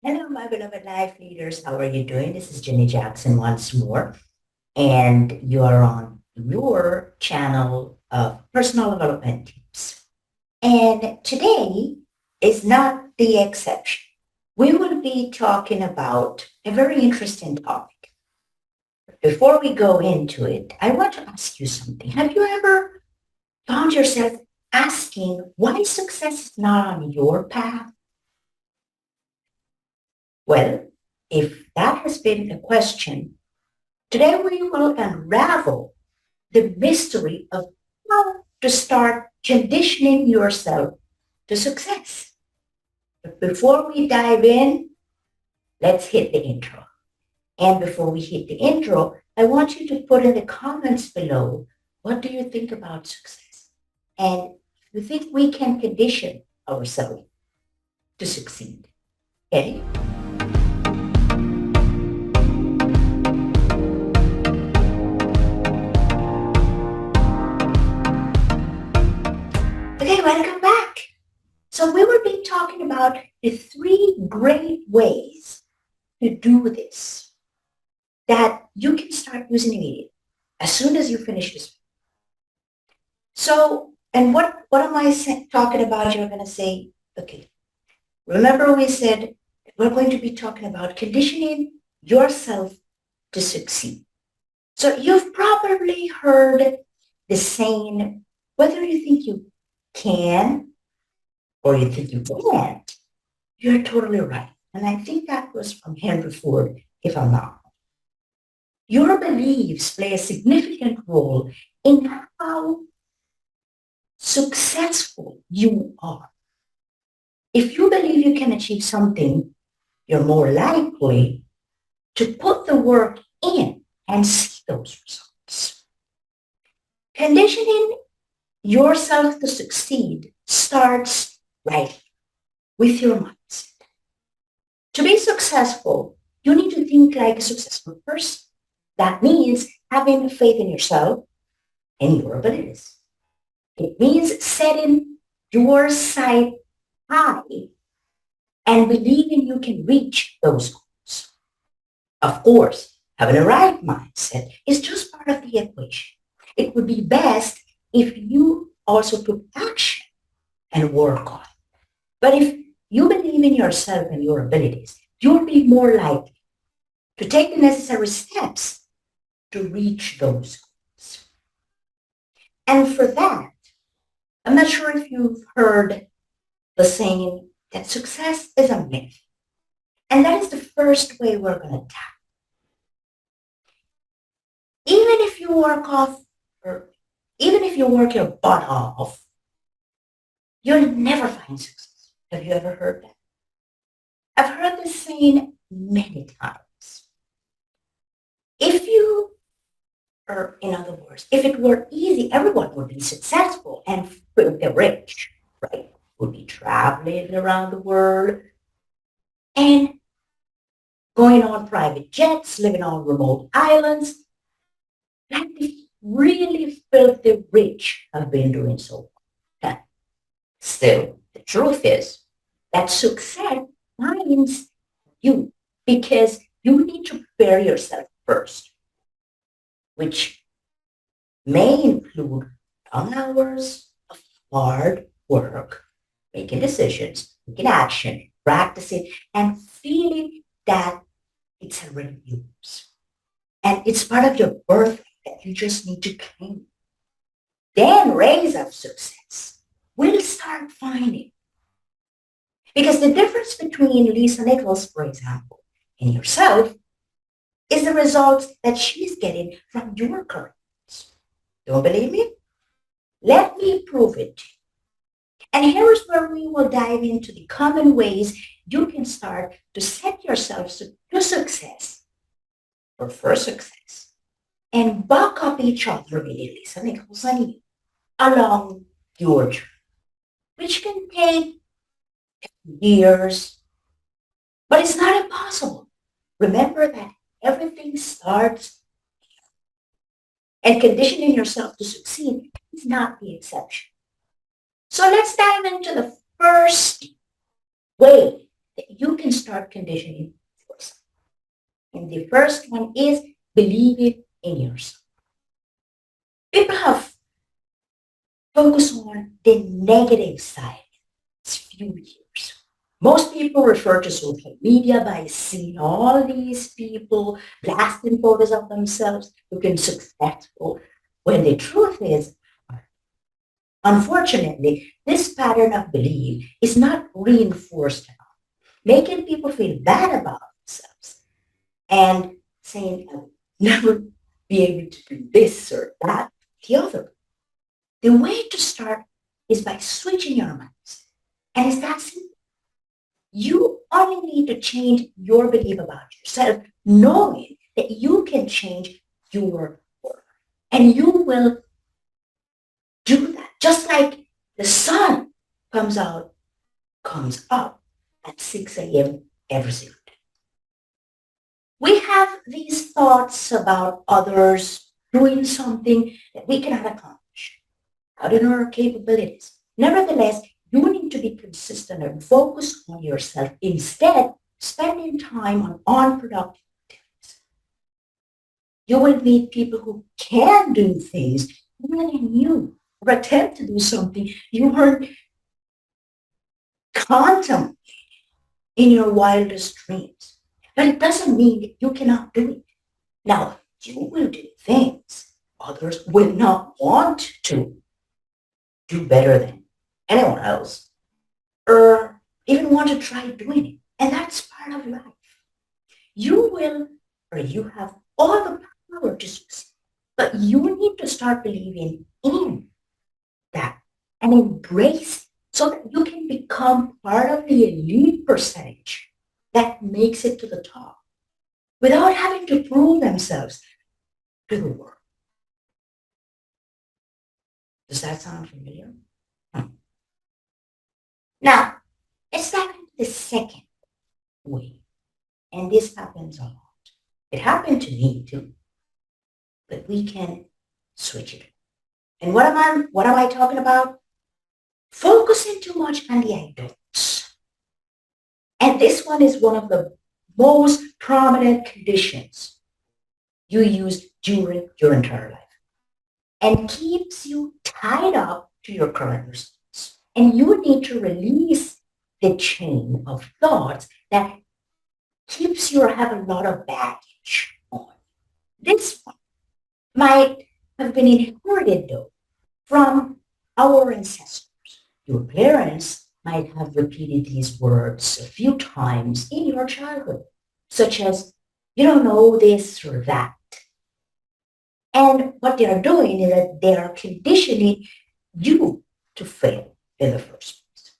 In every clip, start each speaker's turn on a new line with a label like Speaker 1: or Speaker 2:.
Speaker 1: Hello, my beloved life leaders. How are you doing? This is Jenny Jackson once more, and you are on your channel of personal development tips. And today is not the exception. We will be talking about a very interesting topic. Before we go into it, I want to ask you something. Have you ever found yourself asking why success is not on your path? Well, if that has been a question, today we will unravel the mystery of how to start conditioning yourself to success. But before we dive in, let's hit the intro. And before we hit the intro, I want you to put in the comments below, what do you think about success? And you think we can condition ourselves to succeed? Okay? Okay, welcome back. So we will be talking about the three great ways to do this that you can start using immediately as soon as you finish this. So, and what am I talking about? You're going to say, okay, remember we said we're going to be talking about conditioning yourself to succeed. So you've probably heard the saying, whether you think you can or you think you can't, you're totally right. And I think that was from Henry Ford, if I'm not. Your beliefs play a significant role in how successful you are. If you believe you can achieve something, you're more likely to put the work in and see those results. Conditioning yourself to succeed starts right with your mindset. To be successful, you need to think like a successful person. That means having faith in yourself and your abilities. It means setting your sight high and believing you can reach those goals. Of course, having a right mindset is just part of the equation. It would be best if you also took action and work on it. But if you believe in yourself and your abilities, you'll be more likely to take the necessary steps to reach those goals. And for that, I'm not sure if you've heard the saying that success is a myth. And that is the first way we're going to tackle. Even if you work off, or even if you work your butt off, you'll never find success. Have you ever heard that? I've heard this saying many times. If you, or in other words, if it were easy, everyone would be successful and rich, right? Would be traveling around the world and going on private jets, living on remote islands, like the really filthy rich have been doing so. Still, the truth is that success finds you because you need to prepare yourself first, which may include long hours of hard work, making decisions, taking action, practicing, and feeling that it's already yours. And it's part of your birthright that you just need to claim. Then rays of success will start finding. Because the difference between Lisa Nichols, for example, and yourself is the results that she's getting from your current. Don't believe me? Let me prove it to you. And here's where we will dive into the common ways you can start to set yourself to success or for success and back up each other, really, Lisa Nichols and you, along your journey, which can take years, but it's not impossible. Remember that everything starts and conditioning yourself to succeed is not the exception. So let's dive into the first way that you can start conditioning yourself. And the first one is believing in yourself. People have focused on the negative side these few years. Most people refer to social media by seeing all these people blasting photos of themselves looking successful, when the truth is, unfortunately, this pattern of belief is not reinforced enough, making people feel bad about themselves and saying, I'll never be able to do this or that, the other. The way to start is by switching your minds. And it's that simple. You only need to change your belief about yourself, knowing that you can change your world. And you will do that. Just like the sun comes out, comes up at 6 a.m. every single day. We have these thoughts about others doing something that we cannot accomplish, out in our capabilities. Nevertheless, you need to be consistent and focus on yourself, instead spending time on unproductive activities. You will meet people who can do things more than you, or attempt to do something you weren't contemplating in your wildest dreams. But it doesn't mean that you cannot do it. Now, you will do things others will not want to do better than anyone else, or even want to try doing it. And that's part of life. You will, or you have all the power to succeed, but you need to start believing in that and embrace it, so that you can become part of the elite percentage that makes it to the top without having to prove themselves to the world. Does that sound familiar? Hmm. Now, let's dive into the second way. And this happens a lot. It happened to me too, but we can switch it. And what am I talking about? Focusing too much on the I don'ts. And this one is one of the most prominent conditions you use during your entire life, and keeps you tied up to your current results. And you need to release the chain of thoughts that keeps you or have a lot of baggage on. This one might have been inherited, though, from our ancestors. Your parents might have repeated these words a few times in your childhood, such as, you don't know this or that. And what they are doing is that they are conditioning you to fail in the first place.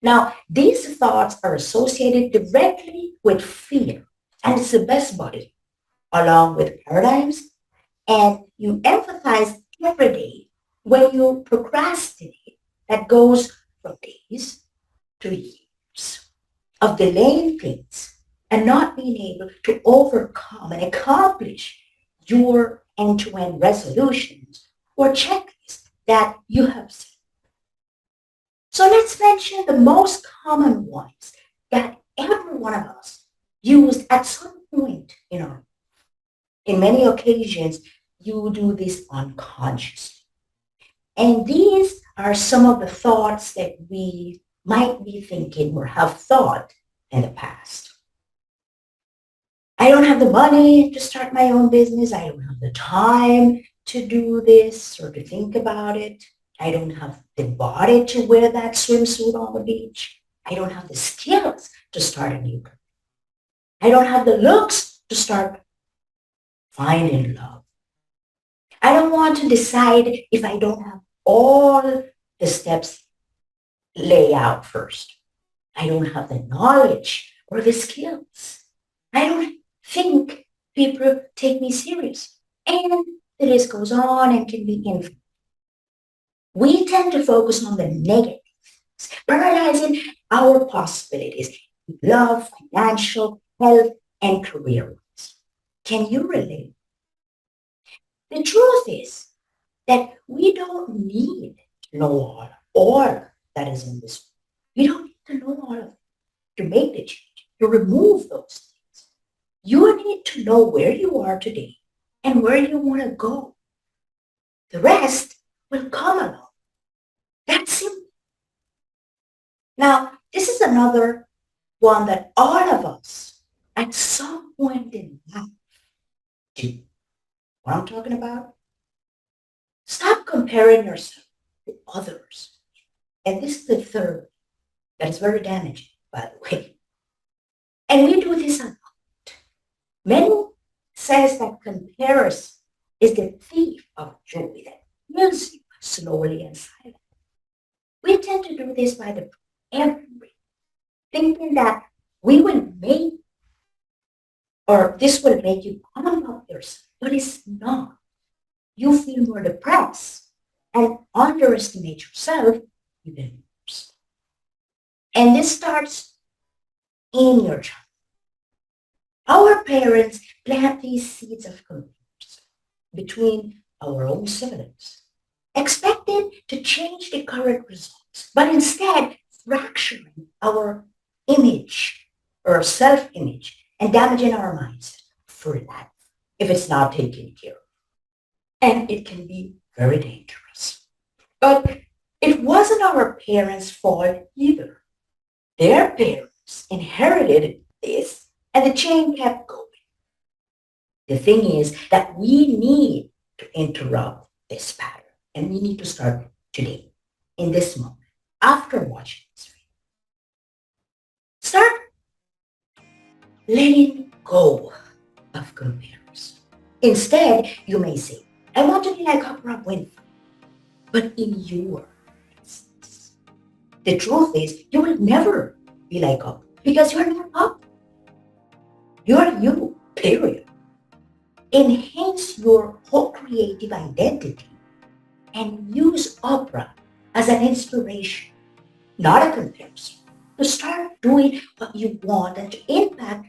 Speaker 1: Now, these thoughts are associated directly with fear, and it's the best buddy, along with paradigms, and you empathize every day when you procrastinate. That goes from days to years of delaying things and not being able to overcome and accomplish your end-to-end resolutions or checklists that you have set. So let's mention the most common ones that every one of us used at some point in our life. In many occasions, you do this unconsciously. And these are some of the thoughts that we might be thinking or have thought in the past. I don't have the money to start my own business. I don't have the time to do this or to think about it. I don't have the body to wear that swimsuit on the beach. I don't have the skills to start a new career. I don't have the looks to start finding love. I don't want to decide if I don't have all the steps laid out first. I don't have the knowledge or the skills. I don't think people take me serious. And the list goes on and can be infinite. We tend to focus on the negatives, paralyzing our possibilities, love, financial, health, and career. Can you relate? The truth is that we don't need to know all that is in this. We don't need to know all of it. to make the change, to remove those things. You need to know where you are today and where you want to go. The rest will come along. That's simple. Now, this is another one that all of us at some point in life do. What I'm talking about? Stop comparing yourself to others. And this is the third that is very damaging, by the way. And we do this a lot. Many says that comparison is the thief of joy that kills you slowly and silently. We tend to do this by the every, thinking that we will make or this will make you pump up yourself, but it's not. You feel more depressed and underestimate yourself even worse. And this starts in your child. Our parents plant these seeds of comparison between our own siblings, expecting to change the current results, but instead fracturing our image or self-image and damaging our mindset for life if it's not taken care of. And it can be very dangerous. But it wasn't our parents' fault either. Their parents inherited this and the chain kept going. The thing is that we need to interrupt this pattern and we need to start today, in this moment, after watching this video. Start letting go of comparison. Instead, you may say, I want to be like Oprah Winfrey, but in your instance. The truth is, you will never be like Oprah because you're not Oprah. You're you, period. Enhance your whole creative identity and use Oprah as an inspiration, not a comparison. To start doing what you want and to impact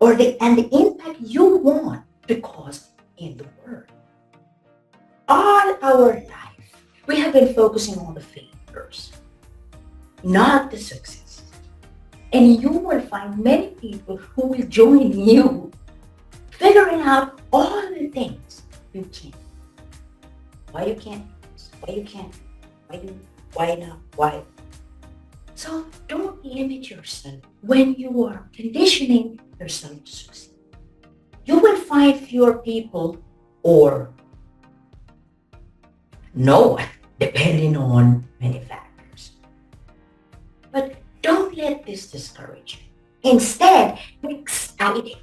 Speaker 1: the impact you want to cause in the world. All our life, we have been focusing on the failures, not the success. And you will find many people who will join you figuring out all the things you can't. Why you can't, why you can't, why not, why. So don't limit yourself when you are conditioning yourself to succeed. You will find fewer people or no one, depending on many factors. But don't let this discourage you. Instead, be excited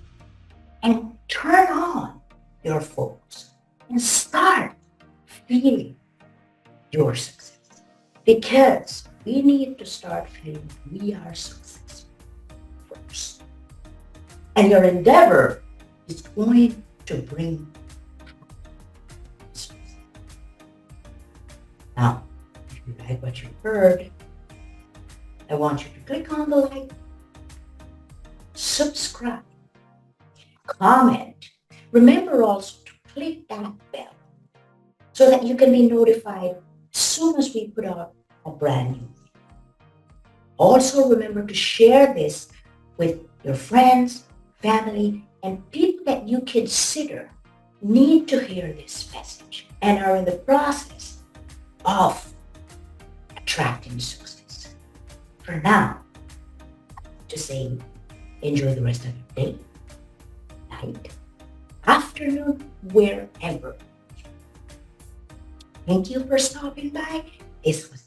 Speaker 1: and turn on your focus and start feeling your success. Because we need to start feeling we are successful first. And your endeavor is going to bring success. Now, if you like what you heard, I want you to click on the like, subscribe, comment. Remember also to click that bell so that you can be notified as soon as we put out a brand new video. Also remember to share this with your friends, family, and people that you consider need to hear this message and are in the process of attracting success. For now, to say enjoy the rest of your day, night, afternoon, wherever. Thank you for stopping by. This was